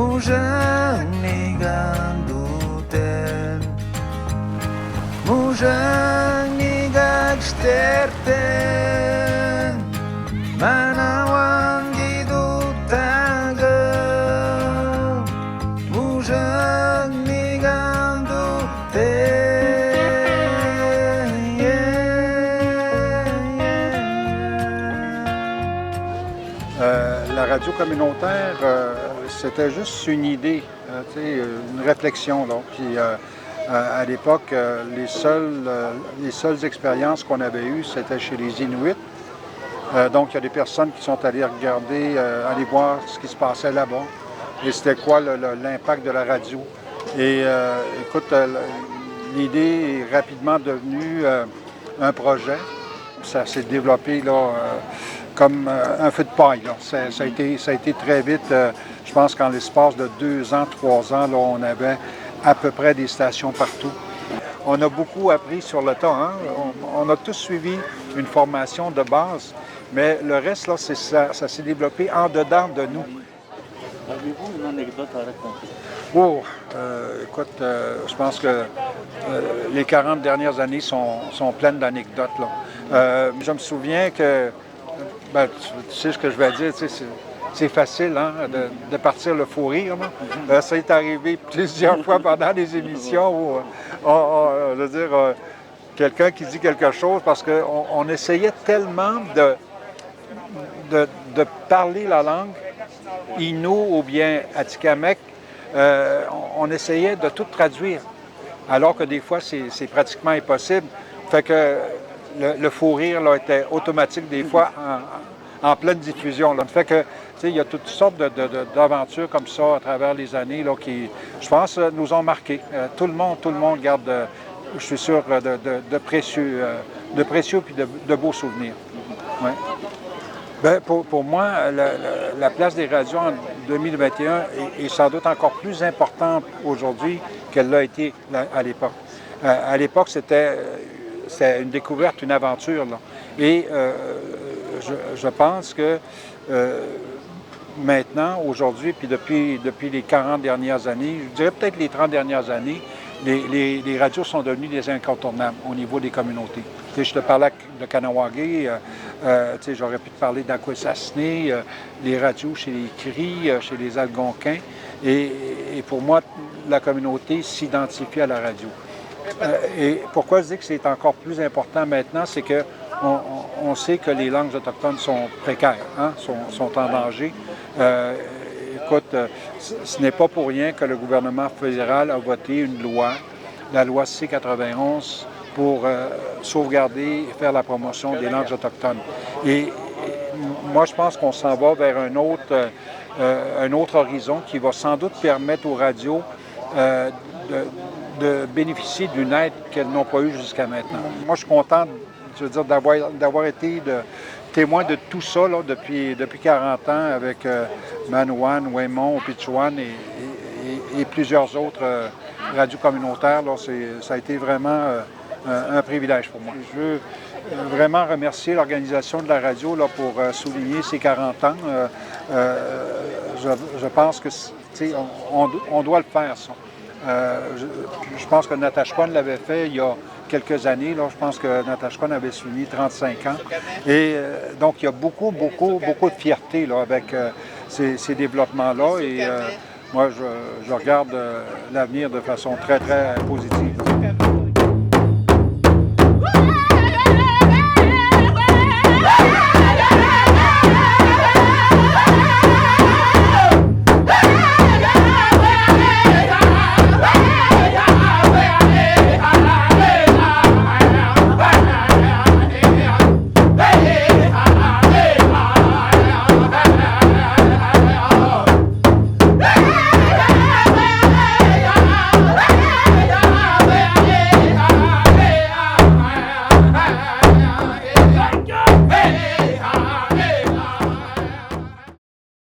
Mujang ganduten, mujang gagsterten, manawang gidutaga, mujang ganduten. La radio communautaire, c'était juste une idée, une réflexion. Là. Puis, à l'époque, les seules expériences qu'on avait eues, c'était chez les Inuits. Donc, il y a des personnes qui sont allées regarder, aller voir ce qui se passait là-bas. Et c'était quoi l'impact de la radio. Et écoute, l'idée est rapidement devenue un projet. Ça s'est développé là, comme un feu de paille. Là. Ça a été très vite. Je pense qu'en l'espace de 2 ans, 3 ans, là, on avait à peu près des stations partout. On a beaucoup appris sur le tas. Hein? On a tous suivi une formation de base, mais le reste, là, ça s'est développé en dedans de nous. Avez-vous une anecdote à raconter? Oh, écoute, je pense que les 40 dernières années sont pleines d'anecdotes. Je me souviens que, ben, tu sais ce que je vais dire, tu sais, c'est facile hein, de partir le fou rire. Ça est arrivé plusieurs fois pendant les émissions où, je veux dire, quelqu'un qui dit quelque chose parce qu'on essayait tellement de parler la langue Innu ou bien Atikamekw, on essayait de tout traduire, alors que des fois, c'est pratiquement impossible. Fait que le fou rire là, était automatique des fois en pleine diffusion. Là. Fait que, il y a toutes sortes d'aventures comme ça à travers les années là, qui, je pense, nous ont marqués. Tout le monde garde, je suis sûr, de précieux puis de beaux souvenirs. Ouais. Bien, pour moi, la place des radios en 2021 est sans doute encore plus importante aujourd'hui qu'elle l'a été à l'époque. À l'époque, c'était une découverte, une aventure. Là. Et je pense que maintenant, aujourd'hui, puis depuis les 40 dernières années, je dirais peut-être les 30 dernières années, les radios sont devenues des incontournables au niveau des communautés. Tu sais, je te parlais de Kahnawake, j'aurais pu te parler d'Akwesasne, les radios chez les Cris, chez les Algonquins. Et pour moi, la communauté s'identifie à la radio. Et pourquoi je dis que c'est encore plus important maintenant, c'est qu'on sait que les langues autochtones sont précaires, hein, sont en danger. Écoute, ce n'est pas pour rien que le gouvernement fédéral a voté une loi, la loi C-91, pour sauvegarder et faire la promotion des langues autochtones. Et moi, je pense qu'on s'en va vers un autre horizon qui va sans doute permettre aux radios de bénéficier d'une aide qu'elles n'ont pas eue jusqu'à maintenant. Moi, je suis content, je veux dire, d'avoir été témoin de tout ça là, depuis 40 ans avec Manoan, Ouémont, Pichuan et plusieurs autres radios communautaires. Là, ça a été vraiment un privilège pour moi. Je veux vraiment remercier l'organisation de la radio là, pour souligner ces 40 ans. Je pense que on doit le faire, ça. Je pense que Natashquan l'avait fait il y a quelques années. Là, je pense que Natashquan avait souligné 35 ans. Et donc, il y a beaucoup de fierté là, avec ces développements-là. Et moi, je regarde l'avenir de façon très, très positive.